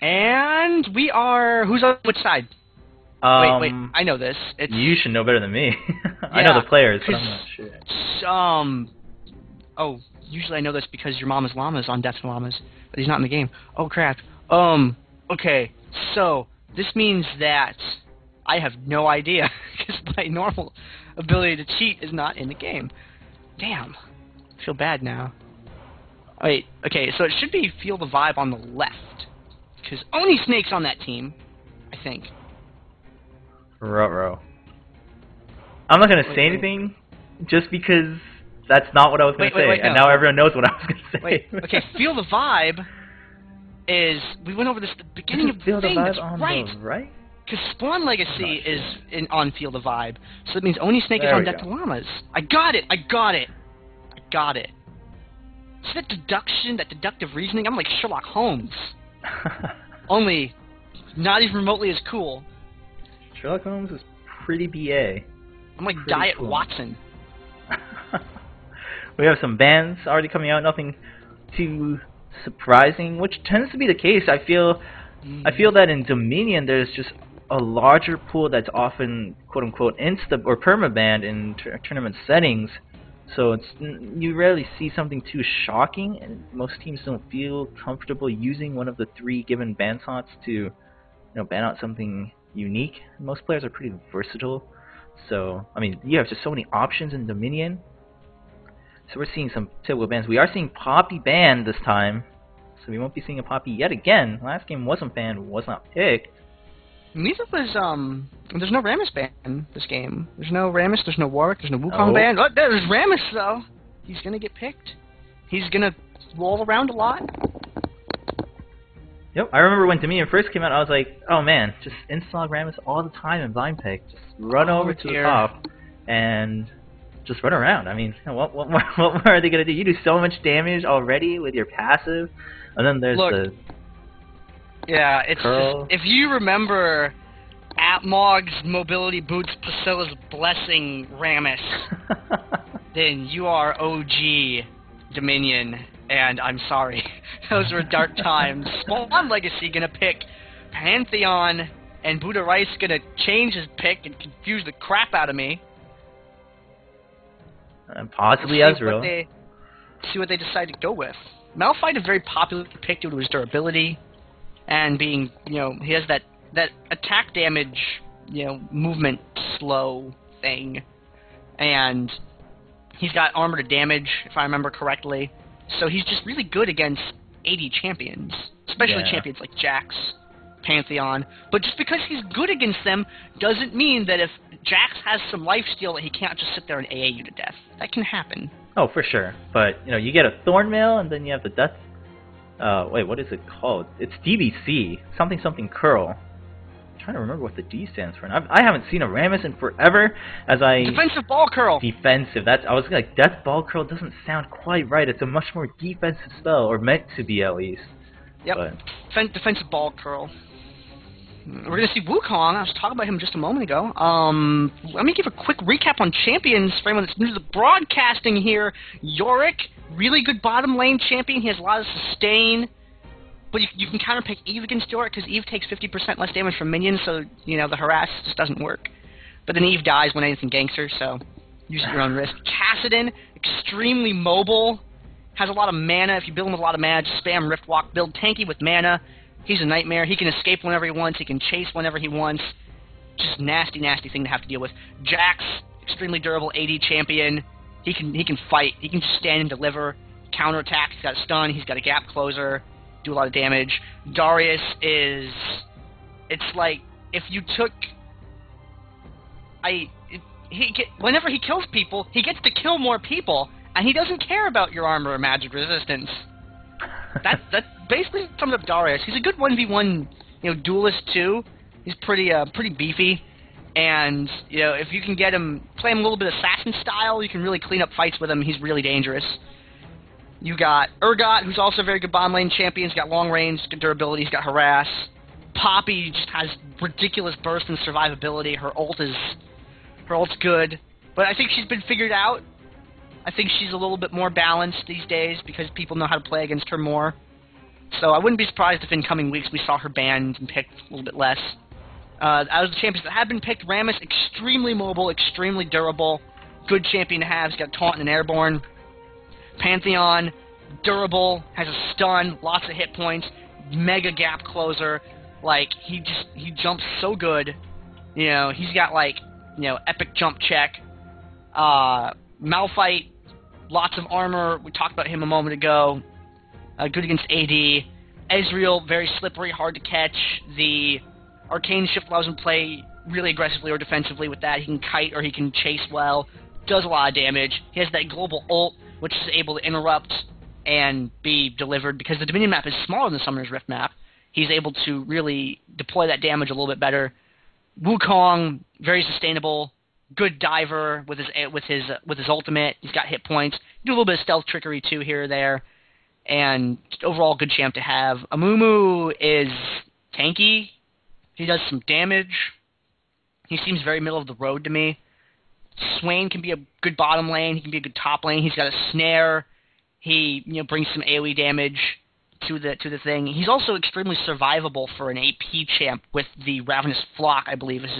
And we are... Who's on which side? Wait, I know this. You should know better than me. I Yeah, know the players, but I'm not sure. Oh, usually I know this because your mama's llama is on Death and Llamas, but he's not in the game. Oh, crap. Okay, so this means that I have no idea, because my normal ability to cheat is not in the game. Damn. I feel bad now. Wait, okay, so it should be Feel the Vibe on the left, because Oni Snake's on that team, I think. Ruh-roh. I'm not going to say anything, just because that's not what I was going to say, and now everyone knows what I was going to say. Wait, okay, Feel the Vibe is... We went over this at the beginning of the Feel thing, the Vibe that's on right. the right? Because Spawn Legacy is on Feel the Vibe, so that means Oni Snake is on Death to Llamas. I got it! See that deduction, that deductive reasoning? I'm like Sherlock Holmes. Only not even remotely as cool. Sherlock Holmes is pretty BA. I'm like Diet Watson. We have some bands already coming out, nothing too surprising, which tends to be the case. I feel that in Dominion there's just a larger pool that's often quote-unquote insta or permabanned in tournament settings, so you rarely see something too shocking, and most teams don't feel comfortable using one of the 3 given ban slots to ban out something unique. Most players are pretty versatile, so I mean you have just so many options in Dominion. So we're seeing some typical bans. We are seeing Poppy banned this time, so we won't be seeing a Poppy yet again. Last game wasn't banned, was not picked. Neither was, there's no Rammus ban this game. There's no Rammus, there's no Warwick, there's no Wukong ban. Oh, there's Rammus, though. He's gonna get picked. He's gonna roll around a lot. Yep, I remember when Dominion first came out, I was like, oh man, just install Rammus all the time in blind pick. Just run over to the top and just run around. I mean, what more are they gonna do? You do so much damage already with your passive, and then there's the... Yeah, it's just, if you remember Atmog's Mobility Boots Priscilla's Blessing Rammus, then you are OG Dominion, and I'm sorry. Those were dark times. Spawn Legacy gonna pick Pantheon, and Buddha Rice gonna change his pick and confuse the crap out of me. And possibly Ezreal. See what they decide to go with. Malphite is a very popular pick due to his durability, and being, he has that attack damage, movement slow thing, and he's got armor to damage, if I remember correctly. So he's just really good against AD champions, especially champions like Jax, Pantheon. But just because he's good against them doesn't mean that if Jax has some lifesteal that he can't just sit there and AA you to death. That can happen. Oh, for sure. But, you get a Thornmail, and then you have the Death... wait, what is it called? It's DBC. Something curl. I'm trying to remember what the D stands for. And I haven't seen a Rammus in forever, as I... Defensive Ball Curl! Defensive. I was like, Death Ball Curl doesn't sound quite right. It's a much more defensive spell, or meant to be at least. Yep. But. Defensive Ball Curl. We're going to see Wukong. I was talking about him just a moment ago. Let me give a quick recap on champions for anyone that's new to the broadcasting here. Yorick, really good bottom lane champion. He has a lot of sustain. But you can counterpick Eve against Yorick, because Eve takes 50% less damage from minions, so, the harass just doesn't work. But then Eve dies when anything ganks her, so use at your own risk. Kassadin, extremely mobile. Has a lot of mana. If you build him with a lot of mana, just spam Rift Walk. Build tanky with mana. He's a nightmare. He can escape whenever he wants. He can chase whenever he wants. Just nasty, nasty thing to have to deal with. Jax, extremely durable AD champion. He can fight. He can just stand and deliver. Counterattack. He's got a stun. He's got a gap closer. Do a lot of damage. Darius is... It's like if you took... whenever he kills people, he gets to kill more people, and he doesn't care about your armor or magic resistance. That basically sums up Darius. He's a good 1v1, duelist too. He's pretty beefy, and if you can get him, play him a little bit assassin style, you can really clean up fights with him. He's really dangerous. You got Urgot, who's also a very good bottom lane champion. He's got long range, good durability. He's got harass. Poppy just has ridiculous burst and survivability. Her ult's good, but I think she's been figured out. I think she's a little bit more balanced these days because people know how to play against her more. So I wouldn't be surprised if in coming weeks we saw her banned and picked a little bit less. Out of the champions that have been picked, Rammus, extremely mobile, extremely durable, good champion to have. He's got taunt and an airborne. Pantheon, durable, has a stun, lots of hit points, mega gap closer. Like, he jumps so good. You know, he's got, like, you know, epic jump check. Malphite, lots of armor. We talked about him a moment ago. Good against AD. Ezreal, very slippery, hard to catch. The Arcane Shift allows him to play really aggressively or defensively with that. He can kite or he can chase well. Does a lot of damage. He has that global ult, which is able to interrupt and be delivered. Because the Dominion map is smaller than the Summoner's Rift map, he's able to really deploy that damage a little bit better. Wukong, very sustainable. Good diver with his ultimate. He's got hit points. Do a little bit of stealth trickery too here or there. And just overall good champ to have. Amumu is tanky. He does some damage. He seems very middle of the road to me. Swain can be a good bottom lane. He can be a good top lane. He's got a snare. He brings some AoE damage to the thing. He's also extremely survivable for an AP champ with the Ravenous Flock, I believe, is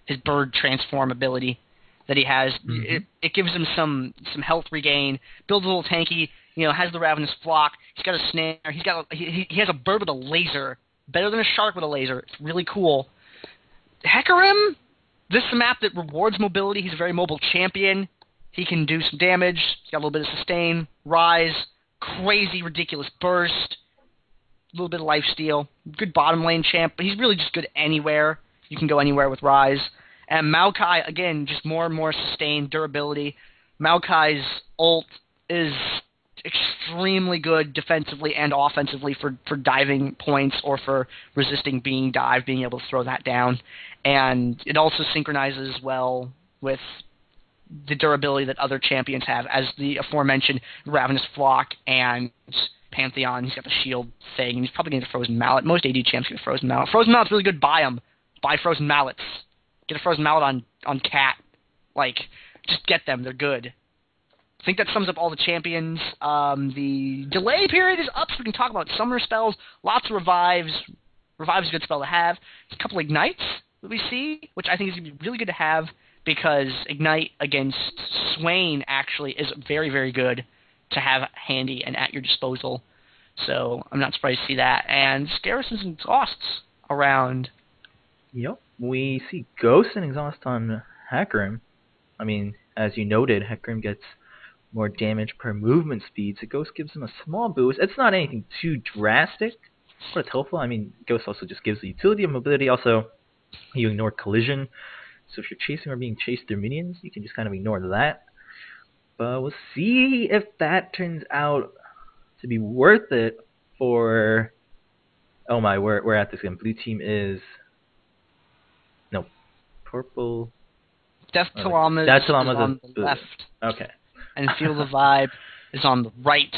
his bird transform ability that he has. Mm-hmm. It gives him some health regain. Builds a little tanky. Has the Ravenous Flock. He's got a snare. He has a bird with a laser. Better than a shark with a laser. It's really cool. Hecarim, this is a map that rewards mobility. He's a very mobile champion. He can do some damage. He's got a little bit of sustain. Rise. Crazy, ridiculous burst. A little bit of lifesteal. Good bottom lane champ, but he's really just good anywhere. You can go anywhere with Rise. And Maokai, again, just more and more sustained durability. Maokai's ult is extremely good defensively and offensively for diving points or for resisting being dived, being able to throw that down. And it also synchronizes well with the durability that other champions have, as the aforementioned Ravenous Flock and Pantheon. He's got the shield thing, and he's probably going to get a Frozen Mallet. Most AD champs get a Frozen Mallet. Frozen Mallet's really good. Buy them. Buy Frozen Mallets. Get a Frozen Mallet on Cat. Like, just get them. They're good. I think that sums up all the champions. The delay period is up, so we can talk about summoner spells. Lots of revives. Revive's a good spell to have. There's a couple ignites that we see, which I think is going to be really good to have, because Ignite against Swain actually is very, very good to have handy and at your disposal. So I'm not surprised to see that. And Garrisons and Exhausts around. Yep. We see Ghost and Exhaust on Hecarim. I mean, as you noted, Hecarim gets more damage per movement speed, so Ghost gives him a small boost. It's not anything too drastic, but it's helpful. I mean, Ghost also just gives the utility of mobility. Also, you ignore collision. So if you're chasing or being chased through minions, you can just kind of ignore that. But we'll see if that turns out to be worth it for... Oh my, we're at this again. Blue team is... No, purple... Death to Llamas is on the left. Okay. And Feel the Vibe is on the right.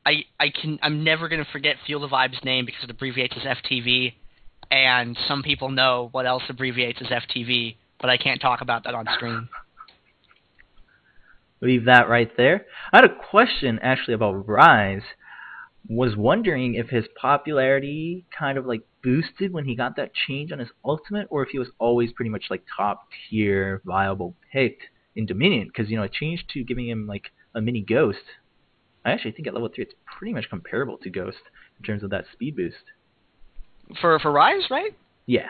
I'm never going to forget Feel the Vibe's name because it abbreviates as FTV. And some people know what else abbreviates as FTV, but I can't talk about that on screen. Leave that right there. I had a question actually about Rise. Was wondering if his popularity kind of like boosted when he got that change on his ultimate, or if he was always pretty much like top tier viable picked in Dominion, because it changed to giving him like a mini Ghost. I actually think at level 3 it's pretty much comparable to Ghost in terms of that speed boost. For Rise, right? Yeah.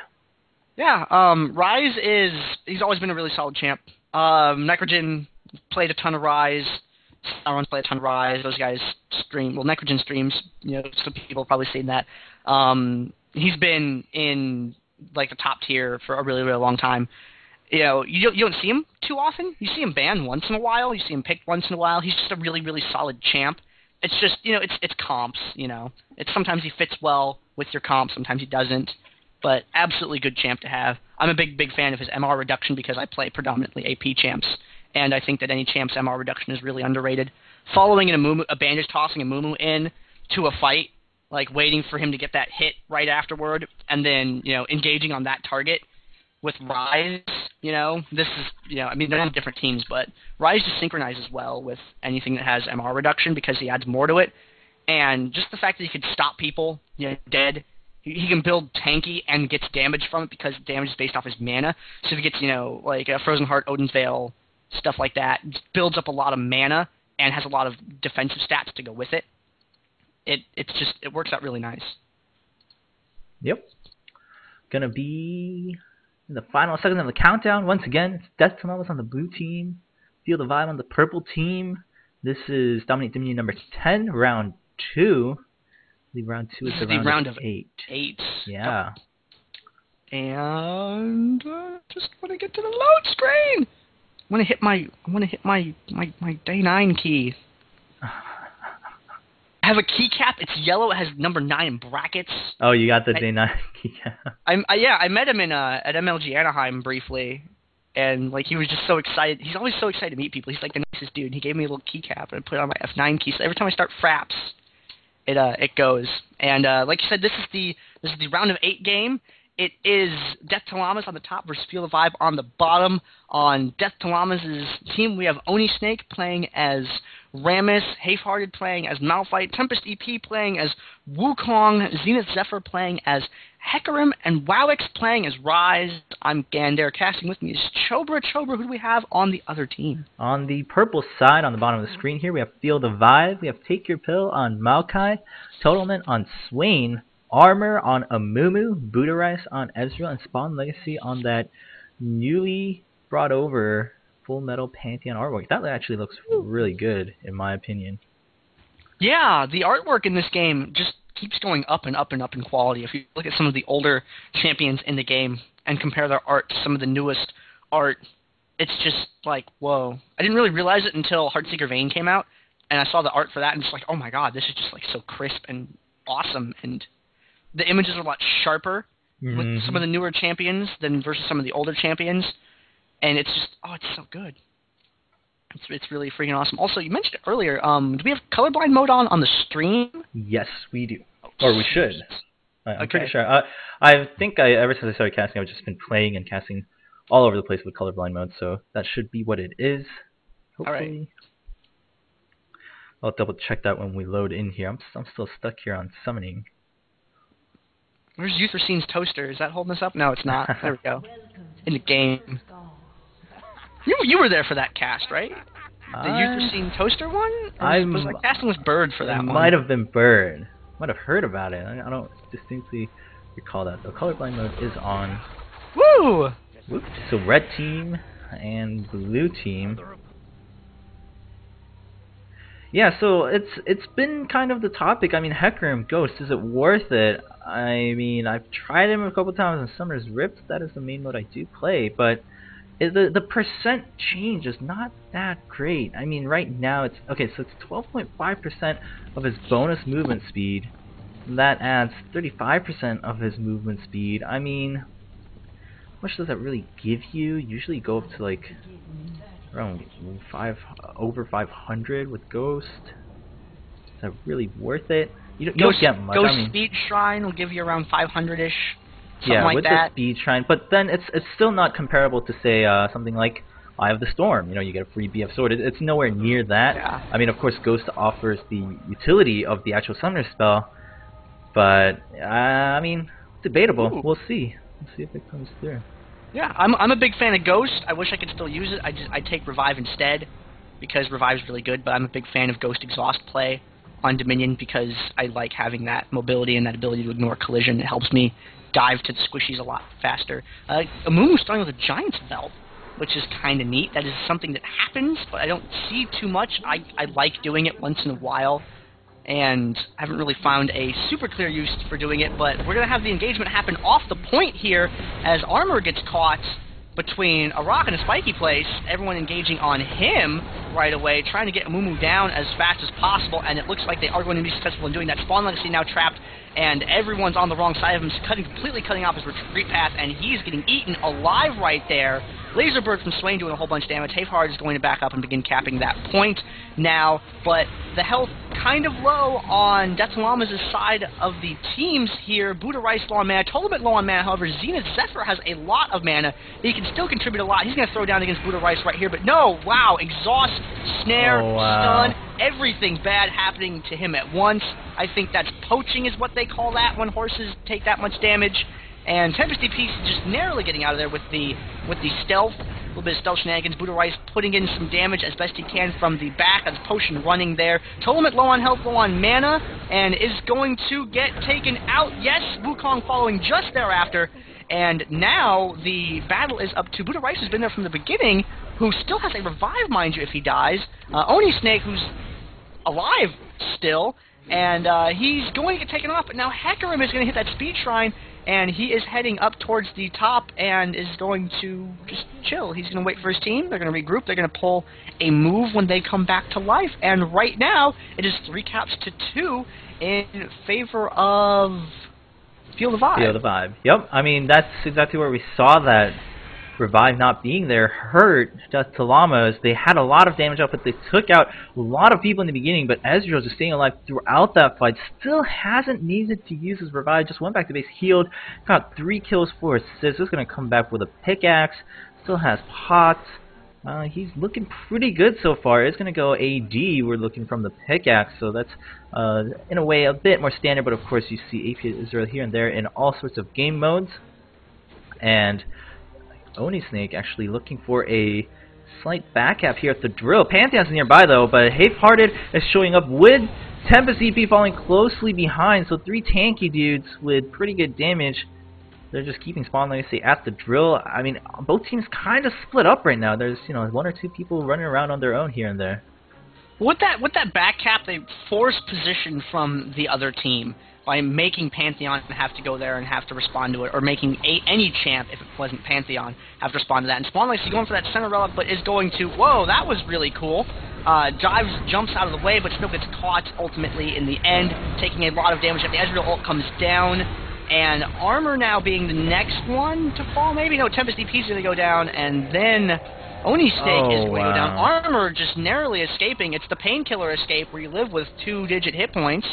Yeah, Rise he's always been a really solid champ. Necrogen played a ton of Rise. Sauron's played a ton of Rise. Those guys stream. Well, Necrogen streams. Some people have probably seen that. He's been in like the top tier for a really, really long time. You don't see him too often. You see him banned once in a while. You see him picked once in a while. He's just a really, really solid champ. It's just, it's comps, It's sometimes he fits well with your comp, sometimes he doesn't. But absolutely good champ to have. I'm a big, big fan of his MR reduction because I play predominantly AP champs. And I think that any champ's MR reduction is really underrated. Following a bandage tossing a Mumu in to a fight, like waiting for him to get that hit right afterward, and then, engaging on that target with Rise, this is, I mean, they're on different teams, but Rise just synchronizes well with anything that has MR reduction because he adds more to it. and just the fact that he could stop people, dead. He can build tanky and gets damage from it because damage is based off his mana. So if he gets, like a Frozen Heart, Odin's Veil, stuff like that, builds up a lot of mana and has a lot of defensive stats to go with it. It works out really nice. Yep. Gonna be in the final seconds of the countdown. Once again, it's Death to Llamas on the blue team. Feel the Vibe on the purple team. This is Dominate Dominion number 10, round 2. The round 2 is the round of 8. 8. Yeah. And just want to get to the load screen. I want to hit my day 9 key. I have a keycap. It's yellow. It has number 9 in brackets. Oh, you got the day 9 keycap. I met him at MLG Anaheim briefly, and like he was just so excited. He's always so excited to meet people. He's like the nicest dude. He gave me a little keycap and I put it on my F9 key. So every time I start fraps, it goes. And like you said, this is the round of 8 game. It is Death to Llamas on the top versus Feel the Vibe on the bottom. On Death to Llamas' team, we have Oni Snake playing as Rammus, Half-Hearted playing as Malphite, Tempest EP playing as Wukong, Zenith Zephyr playing as Hecarim, and Wowix playing as Rise. I'm Gander. Casting with me is Chobra. Chobra, who do we have on the other team? On the purple side, on the bottom of the screen here, we have Feel the Vibe. We have Take Your Pill on Maokai, Totalment on Swain, Armor on Amumu, Buddha Rice on Ezreal, and Spawn Legacy on that newly brought over Full Metal Pantheon artwork. That actually looks really good, in my opinion. Yeah, the artwork in this game just keeps going up and up and up in quality. If you look at some of the older champions in the game and compare their art to some of the newest art, it's just like, whoa. I didn't really realize it until Heartseeker Vayne came out, and I saw the art for that, and it's like, oh my god, this is just like so crisp and awesome, and the images are a lot sharper with some of the newer champions than versus some of the older champions, and it's just, oh, it's so good. It's really freaking awesome. Also, you mentioned it earlier, do we have colorblind mode on the stream? Yes, we do. Or we should. I'm Okay. pretty sure. I think ever since I started casting, I've just been playing and casting all over the place with colorblind mode, so that should be what it is. Hopefully. All right. I'll double check that when we load in here. I'm still stuck here on summoning. Where's Euthrosine's toaster? Is that holding us up? No, it's not. There we go. In the game. You were there for that cast, right? The Euthrosine toaster one? Was I casting with Bird for that one? It might have been Bird. Might have heard about it. I don't distinctly recall that. The colorblind mode is on. Woo! Whoop. So red team and blue team. Yeah, so it's been kind of the topic. I mean, Hecarim Ghost, is it worth it? I mean, I've tried him a couple times in Summer's Rift. That is the main mode I do play, but the percent change is not that great. I mean, right now it's okay. So it's 12.5% of his bonus movement speed. That adds 35% of his movement speed. I mean, how much does that really give you? Usually go up to like around over 500 with Ghost. Is that really worth it? You don't get much. Ghost I mean, Speed Shrine will give you around 500-ish. Yeah, like with that. the Speed Shrine, but then it's still not comparable to say something like Eye of the Storm. You know, you get a free BF sword. It's nowhere near that. Yeah. I mean, of course, Ghost offers the utility of the actual Summoner spell, but I mean, debatable. Ooh. We'll see. We'll see if it comes through. Yeah, I'm a big fan of Ghost. I wish I could still use it. I take Revive instead because Revive's really good, but I'm a big fan of Ghost Exhaust play on Dominion because I like having that mobility and that ability to ignore collision. It helps me dive to the squishies a lot faster. Amumu's starting with a Giant's Belt, which is kind of neat. That is something that happens, but I don't see too much. I like doing it once in a while, and I haven't really found a super clear use for doing it, but we're going to have the engagement happen off the point here as Armor gets caught between a rock and a spiky place, everyone engaging on him right away, trying to get Amumu down as fast as possible, and it looks like they are going to be successful in doing that. Spawn Legacy now trapped, and everyone's on the wrong side of him, completely cutting off his retreat path, and he's getting eaten alive right there. Laserbird from Swain doing a whole bunch of damage. Half-Hearted is going to back up and begin capping that point now, but the health kind of low on Death to Llamas' side of the teams here. Buddha Rice low on mana, Totalment low on mana, however, Zenith Zephyr has a lot of mana. He can still contribute a lot. He's going to throw down against Buddha Rice right here, but no, wow, Exhaust, Snare, Stun, everything bad happening to him at once. I think that's poaching is what they call that when horses take that much damage. And Tempest DP is just narrowly getting out of there with the stealth. A little bit of stealth shenanigans. Buddha Rice putting in some damage as best he can from the back as Potion running there. Tolemit low on health, low on mana, and is going to get taken out. Yes, Wukong following just thereafter. And now the battle is up to Buddha Rice, who's been there from the beginning, who still has a revive, mind you, if he dies. Oni Snake, who's alive still, and he's going to get taken off. But now Hecarim is going to hit that speed shrine, and he is heading up towards the top and is going to just chill. He's going to wait for his team. They're going to regroup. They're going to pull a move when they come back to life. And right now, it is 3 caps to 2 in favor of Feel the Vibe. Feel the Vibe. Yep. I mean, that's exactly where we saw that Revive not being there hurt Death to Llamas. They had a lot of damage up, but they took out a lot of people in the beginning, but Ezreal just staying alive throughout that fight. Still hasn't needed to use his Revive. Just went back to base, healed, got 3 kills, 4 assists. Is going to come back with a pickaxe. Still has pots. He's looking pretty good so far. It's going to go AD. We're looking from the pickaxe, so that's in a way a bit more standard, but of course you see AP Ezreal here and there in all sorts of game modes. And Oni Snake actually looking for a slight back cap here at the drill. Pantheon's nearby though, but Half-Hearted is showing up with Tempest EP falling closely behind, so 3 tanky dudes with pretty good damage. They're just keeping Spawn Legacy at the drill. I mean, both teams kind of split up right now. There's, you know, 1 or 2 people running around on their own here and there. With that back cap, they force position from the other team by making Pantheon have to go there and have to respond to it, or making any champ, if it wasn't Pantheon, have to respond to that. And Spawn Legacy going for that center relic, but is going to, whoa, that was really cool. Dives, jumps out of the way, but still gets caught ultimately in the end, taking a lot of damage. If the Ezreal ult comes down, and Armor now being the next one to fall, maybe? No, Tempest DP is going to go down, and then Oni Snake is going to go down. Armor just narrowly escaping. It's the Painkiller escape where you live with 2-digit hit points.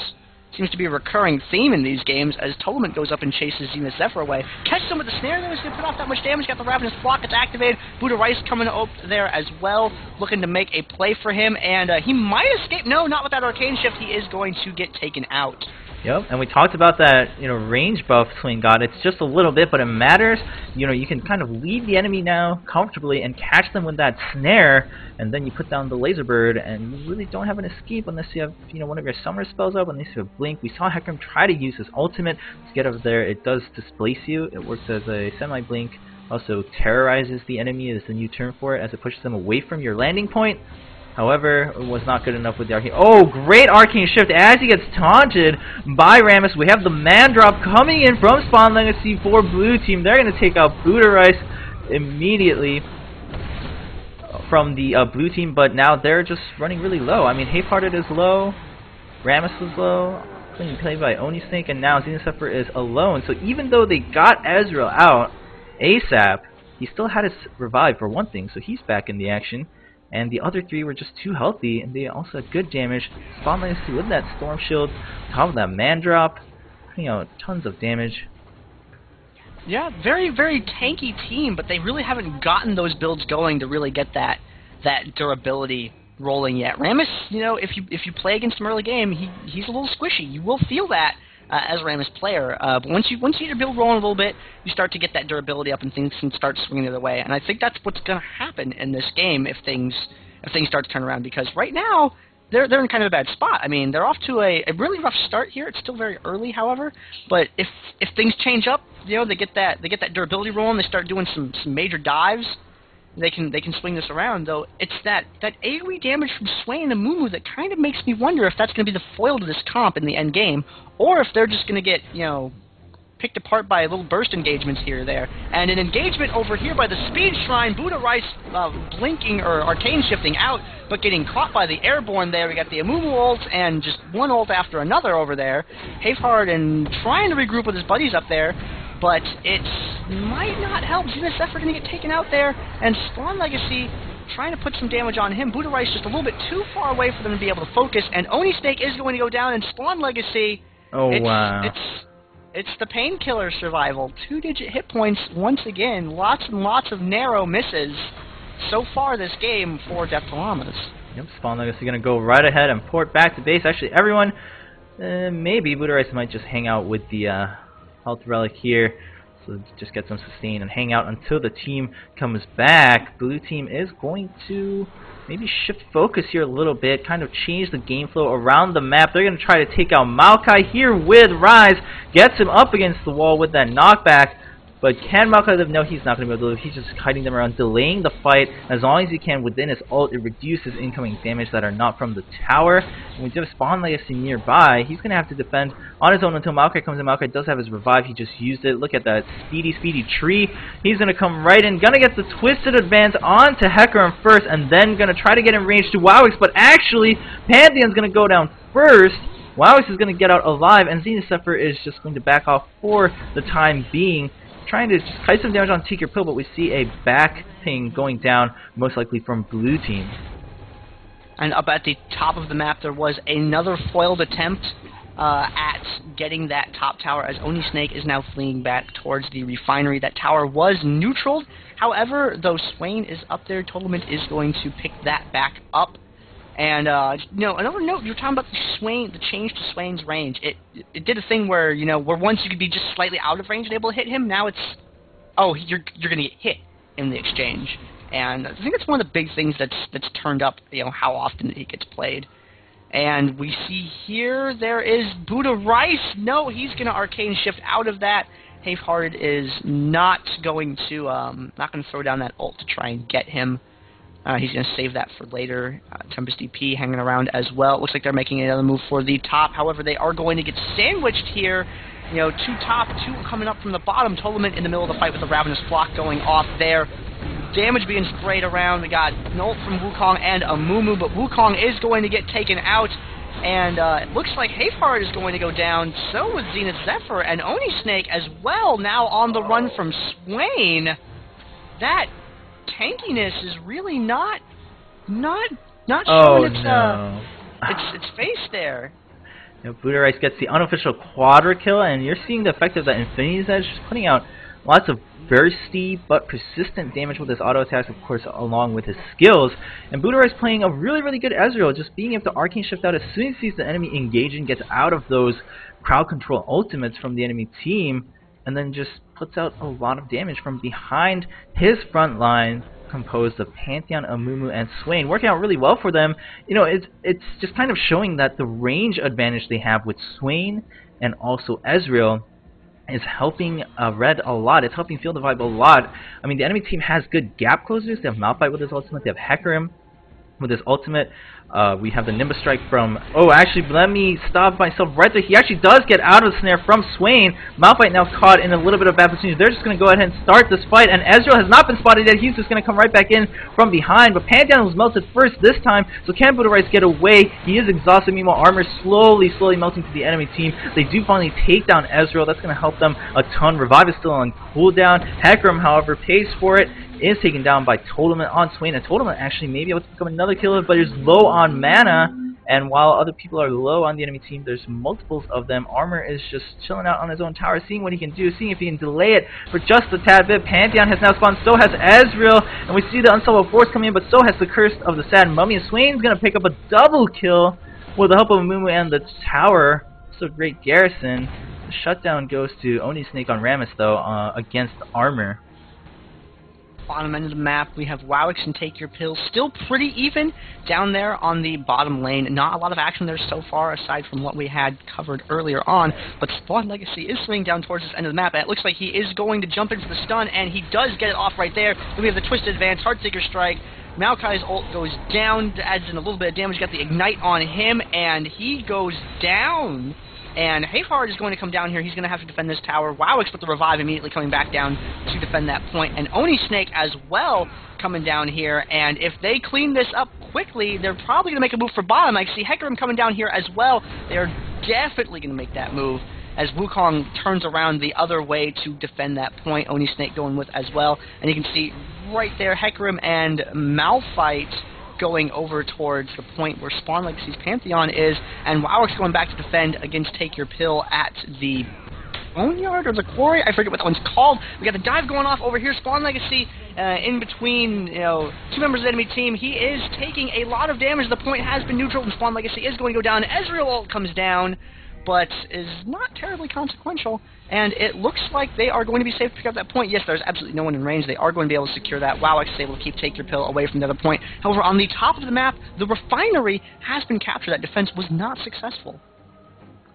Seems to be a recurring theme in these games as Tolemit goes up and chases Zenith Zephyr away. Catches him with the snare, though, he's going to put off that much damage. Got the Ravenous Flock, it's activated. Buddha Rice coming up there as well, looking to make a play for him, and he might escape. No, not with that Arcane Shift. He is going to get taken out. Yep, and we talked about that, you know, range buff Swing God. It's just a little bit, but it matters. You know, you can kind of lead the enemy now comfortably and catch them with that snare, and then you put down the Laser Bird, and you really don't have an escape unless you have, you know, one of your summer spells up, unless you have Blink. We saw Hecarim try to use his ultimate to get over there. It does displace you. It works as a semi-blink. Also terrorizes the enemy is the new term for it, as it pushes them away from your landing point. However, it was not good enough with the Arcane. Oh, great Arcane Shift as he gets taunted by Rammus. We have the man drop coming in from Spawn Legacy for Blue Team. They're going to take out Buddha Rice immediately from the Blue Team, but now they're just running really low. I mean, Half-Hearted is low, Rammus is low, being played by Oni Snake, and now Zenith Zephyr is alone. So even though they got Ezreal out ASAP, he still had his revive for one thing, so he's back in the action. And the other 3 were just too healthy, and they also had good damage. Spawn Legacy with that Storm Shield, top of that Man Drop, you know, tons of damage. Yeah, very, very tanky team, but they really haven't gotten those builds going to really get that durability rolling yet. Rammus, you know, if you play against him early game, he's a little squishy. You will feel that as a Rammus player, but once you get your build rolling a little bit, you start to get that durability up and things can start swinging the other way. And I think that's what's going to happen in this game if things start to turn around, because right now they're in kind of a bad spot. I mean, they're off to a really rough start here. It's still very early, however, but if things change up, you know, they get that durability rolling, they start doing some major dives. They can swing this around, though. It's that AoE damage from Swain and Amumu that kind of makes me wonder if that's going to be the foil to this comp in the end game, or if they're just going to get, you know, picked apart by little burst engagements here or there. And an engagement over here by the Speed Shrine, Buddha Rice blinking or Arcane Shifting out, but getting caught by the Airborne there. We got the Amumu ult and just one ult after another over there. Half-Hearted and trying to regroup with his buddies up there, but it might not help. Zenith Zephyr going to get taken out there, and Spawn Legacy trying to put some damage on him. Buddha Rice just a little bit too far away for them to be able to focus, and Oni Snake is going to go down, and Spawn Legacy... Oh, wow. It's the Painkiller survival. 2-digit hit points once again. Lots and lots of narrow misses so far this game for Death to Llamas. Yep, Spawn Legacy gonna go right ahead and port back to base. Actually, everyone, maybe Buddha Rice might just hang out with the Health Relic here. So just get some sustain and hang out until the team comes back. Blue team is going to maybe shift focus here a little bit, kind of change the game flow around the map. They're going to try to take out Maokai here with Rise. Gets him up against the wall with that knockback. But can Maokai live? No, he's not going to be able to live. He's just hiding them around, delaying the fight. As long as he can within his ult, it reduces incoming damage that are not from the tower. And we do have Spawn Legacy nearby. He's going to have to defend on his own until Maokai comes in. Maokai does have his revive. He just used it. Look at that speedy tree. He's going to come right in. Going to get the Twisted Advance onto Hecarim first, and then going to try to get in range to Wowix. But actually, Pantheon's going to go down first. Wowix is going to get out alive, and Zenith Zephyr is just going to back off for the time being, trying to just kite some damage on Take Your Pill, but we see a back ping going down, most likely from blue team. And up at the top of the map, there was another foiled attempt at getting that top tower, as Oni Snake is now fleeing back towards the refinery. That tower was neutraled. However, though Swain is up there, Totalment is going to pick that back up. And you know, another note, you were talking about the change to Swain's range. It did a thing where, you know, where once you could be just slightly out of range and able to hit him. Now it's, oh, you're gonna get hit in the exchange. And I think that's one of the big things that's turned up, you know, how often he gets played. And we see here there is Buddha Rice. No, he's gonna arcane shift out of that. Havehearted is not going to throw down that ult to try and get him. He's going to save that for later. Tempest DP hanging around as well. It looks like they're making another move for the top. However, they are going to get sandwiched here. You know, two top, two coming up from the bottom. Totalment in the middle of the fight with the Ravenous Flock going off there. Damage being sprayed around. We got an ult from Wukong and a Mumu, but Wukong is going to get taken out. And it looks like Haveheart is going to go down. So with Zenith Zephyr and Oni Snake as well, now on the run from Swain. That tankiness is really not showing its face there. You know, Buddha Rice gets the unofficial quadra kill, and you're seeing the effect of that Infinity's Edge, just putting out lots of very steep but persistent damage with his auto attacks, of course, along with his skills. And Buddha Rice playing a really good Ezreal, just being able to arcane shift out as soon as he sees the enemy engaging, gets out of those crowd control ultimates from the enemy team, and then just puts out a lot of damage from behind his front line, composed of Pantheon, Amumu, and Swain, working out really well for them. You know, it's just kind of showing that the range advantage they have with Swain and also Ezreal is helping Red a lot. It's helping Feel the Vibe a lot. I mean, the enemy team has good gap closers. They have Malphite with his ultimate. They have Hecarim with his ultimate. We have the Nimbus Strike from... Oh, actually, let me stop myself right there. He actually does get out of the snare from Swain. Malphite now caught in a little bit of bad position. They're just going to go ahead and start this fight, and Ezreal has not been spotted yet. He's just going to come right back in from behind, but Pantheon was melted first this time, so can Buddha Rice get away? He is exhausted. Meanwhile, armor slowly melting to the enemy team. They do finally take down Ezreal. That's going to help them a ton. Revive is still on cooldown. Hecarim, however, pays for it. Is taken down by Totalment on Swain, and Totalment actually may be able to become another killer, but is low on mana, and while other people are low on the enemy team, there's multiples of them. Armor is just chilling out on his own tower, seeing what he can do, seeing if he can delay it for just a tad bit. Pantheon has now spawned, so has Ezreal, and we see the Unstoppable Force coming in, but so has the Curse of the Sad Mummy, and Swain's going to pick up a double kill with the help of Mumu and the tower. So great garrison. The shutdown goes to Oni Snake on Rammus, though, against Armor. Bottom end of the map, we have Wowix and Take Your Pill. Still pretty even down there on the bottom lane. Not a lot of action there so far, aside from what we had covered earlier on. But Spawn Legacy is swinging down towards this end of the map, and it looks like he is going to jump into the stun, and he does get it off right there. Then we have the Twisted Advance, Heartseeker Strike. Maokai's ult goes down, adds in a little bit of damage, got the Ignite on him, and he goes down. And Haveheart is going to come down here. He's going to have to defend this tower. Wowix with the revive immediately coming back down to defend that point. And Oni Snake as well coming down here. And if they clean this up quickly, they're probably going to make a move for bottom. I see Hecarim coming down here as well. They're definitely going to make that move as Wukong turns around the other way to defend that point. Oni Snake going with as well. And you can see right there Hecarim and Malphite going over towards the point where Spawn Legacy's Pantheon is, and Wowix going back to defend against Take Your Pill at the Boneyard or the Quarry. I forget what that one's called. We got the dive going off over here. Spawn Legacy in between, two members of the enemy team. He is taking a lot of damage. The point has been neutral, and Spawn Legacy is going to go down. Ezreal ult comes down, but is not terribly consequential, and it looks like they are going to be safe to pick up that point. Yes, there's absolutely no one in range. They are going to be able to secure that. WoWX is able to keep Take Your Pill away from the other point. However, on the top of the map, the refinery has been captured. That defense was not successful.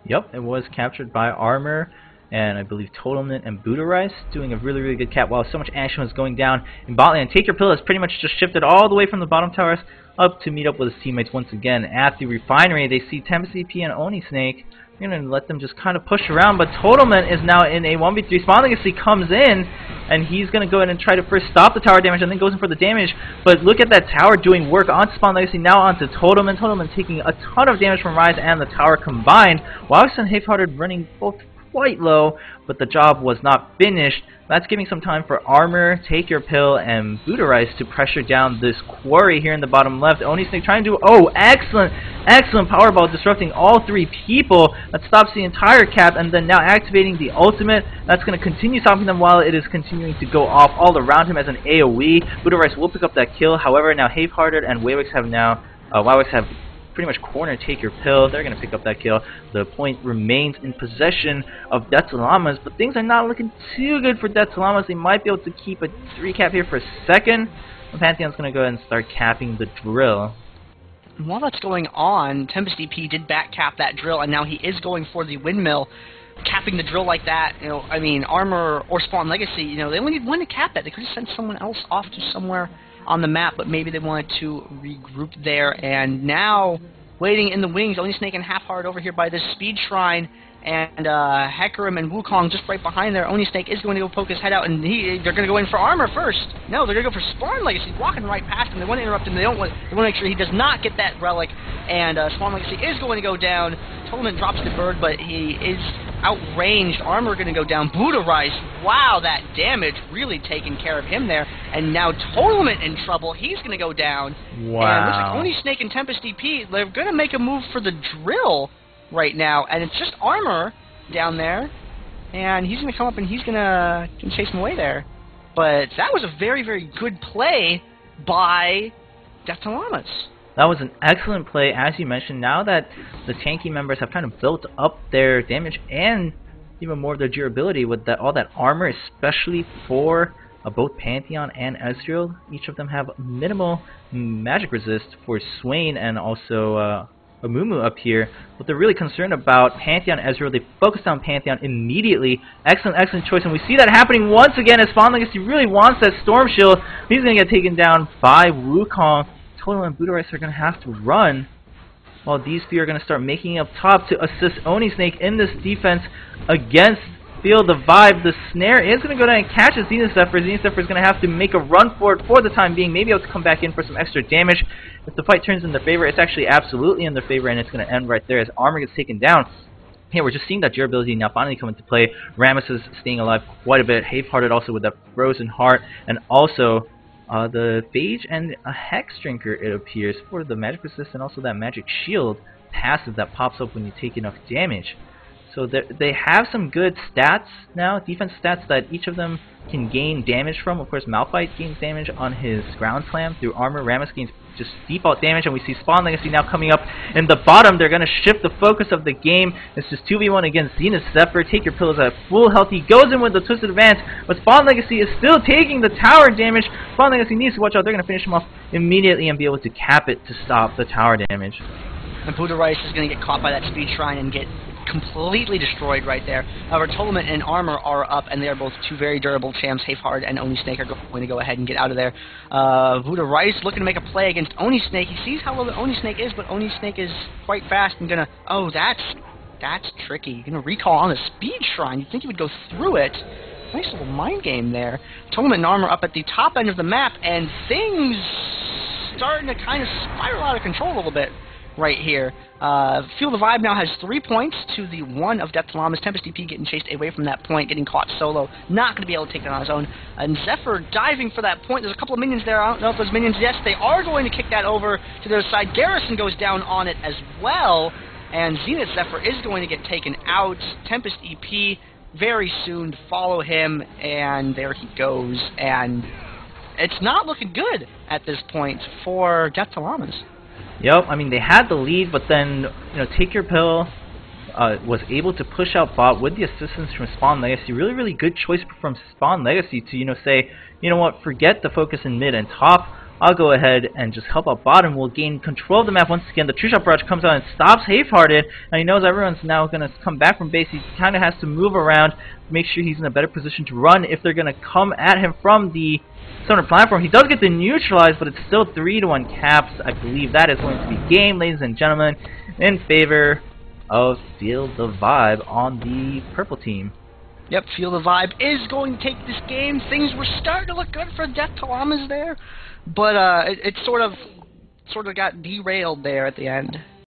Yep, it was captured by Armor, and I believe Totalment and Budarice doing a really, really good cap while so much action was going down in bot lane. Take Your Pill has pretty much just shifted all the way from the bottom towers up to meet up with his teammates once again at the refinery. They see Tempest EP and Oni Snake. They're going to let them just kind of push around, but Totalment is now in a 1v3. Spawn Legacy comes in, and he's going to go ahead and try to first stop the tower damage and then goes in for the damage. But look at that tower doing work on Spawn Legacy, now onto Totalment. Totalment taking a ton of damage from Ryze and the tower combined. WoWX and Half-Hearted running both quite low, but the job was not finished. That's giving some time for Armor, Take Your Pill, and Budarice to pressure down this Quarry here in the bottom left. Oni Snake trying to do, excellent Powerball, disrupting all three people. That stops the entire cap, and then now activating the ultimate. That's going to continue stopping them while it is continuing to go off all around him as an AoE. Budarice will pick up that kill. However, now Half-Hearted and WoWX have pretty much corner Take Your Pill. They're going to pick up that kill. The point remains in possession of Deathalamas, but things are not looking too good for Deathalamas. They might be able to keep a 3-cap here for a second. Pantheon's going to go ahead and start capping the drill. While that's going on, Tempest EP did back cap that drill, and now he is going for the windmill. Capping the drill like that, I mean, Armor or Spawn Legacy, they only need one to cap that. They could have sent someone else off to somewhere on the map, but maybe they wanted to regroup there. And now, waiting in the wings, Oni Snake and Half-Heart over here by this Speed Shrine, and Hecarim and Wukong just right behind there. Oni Snake is going to go poke his head out, and they're going to go in for Armor first. No, they're going to go for Spawn Legacy, walking right past him. They want to interrupt him. They want to make sure he does not get that relic, and Spawn Legacy is going to go down. Totalment drops the bird, but he is outranged. Armor going to go down. Budarice, wow, that damage really taking care of him there. And now Totalment in trouble. He's going to go down. Wow. And looks like Oni Snake and Tempest EP, they're going to make a move for the drill right now. And it's just Armor down there. And he's going to come up and he's going to chase him away there. But that was a very, very good play by Deathalamas. That was an excellent play, as you mentioned. Now that the tanky members have kind of built up their damage and even more of their durability with all that armor, especially for both Pantheon and Ezreal. Each of them have minimal magic resist for Swain and also Amumu up here. But they're really concerned about Pantheon and Ezreal. They focused on Pantheon immediately. Excellent choice. And we see that happening once again as Spawn Legacy really wants that Storm Shield. He's going to get taken down by Wukong. Total and Budarice are going to have to run while these three are going to start making up top to assist Oni Snake in this defense against Feel the Vibe. The snare is going to go down and catch Zenith Zephyr. Zenith Zephyr is going to have to make a run for it for the time being, maybe able to come back in for some extra damage. If the fight turns in their favor, it's actually absolutely in their favor, and it's going to end right there as Armor gets taken down. Here, we're just seeing that durability now finally come into play. Rammus is staying alive quite a bit. Half-Hearted also with that Frozen Heart, and also the Phage and a Hex Drinker, it appears, for the magic resist and also that magic shield passive that pops up when you take enough damage. So they have some good stats now, defense stats that each of them can gain damage from. Of course, Malphite gains damage on his Ground Slam through Armor. Rammus gains just default damage, and we see Spawn Legacy now coming up in the bottom. They're going to shift the focus of the game. It's just 2v1 against Zenith Zephyr. Take Your Pill is at full health. He goes in with the Twisted Advance, but Spawn Legacy is still taking the tower damage. Spawn Legacy needs to watch out. They're going to finish him off immediately and be able to cap it to stop the tower damage. And Budarice is going to get caught by that Speed Shrine and get completely destroyed right there. However, Totalment and Armor are up, and they are both two very durable champs. Half-Hearted and Oni Snake are going to go ahead and get out of there. Budarice looking to make a play against Oni Snake. He sees how low the Oni Snake is, but Oni Snake is quite fast and gonna... Oh, that's tricky. You're gonna recall on the Speed Shrine. You'd think he would go through it. Nice little mind game there. Totalment and Armor up at the top end of the map, and things starting to kind of spiral out of control a little bit right here. Feel the Vibe now has 3 points to the 1 of Deathalamas. Tempest DP getting chased away from that point, getting caught solo. Not going to be able to take it on his own. And Zephyr diving for that point. There's a couple of minions there. I don't know if those minions, yes, they are going to kick that over to their side. Garrison goes down on it as well. And Zenith Zephyr is going to get taken out. Tempest EP very soon to follow him, and there he goes. And it's not looking good at this point for Death to Llamas. Yep, I mean, they had the lead, but then, Take Your Pill was able to push out bot with the assistance from Spawn Legacy. Really, really good choice from Spawn Legacy to, say, you know what, forget the focus in mid and top. I'll go ahead and just help out bottom. We'll gain control of the map once again. The True Shot Barrage comes out and stops Half-Hearted, and he knows everyone's now going to come back from base. He kind of has to move around, make sure he's in a better position to run if they're going to come at him from the center platform. He does get the neutralize, but it's still 3-1 caps. I believe that is going to be game, ladies and gentlemen, in favor of Feel the Vibe on the purple team. Yep, Feel the Vibe is going to take this game. Things were starting to look good for Death to Llamas there, but it sort of got derailed there at the end.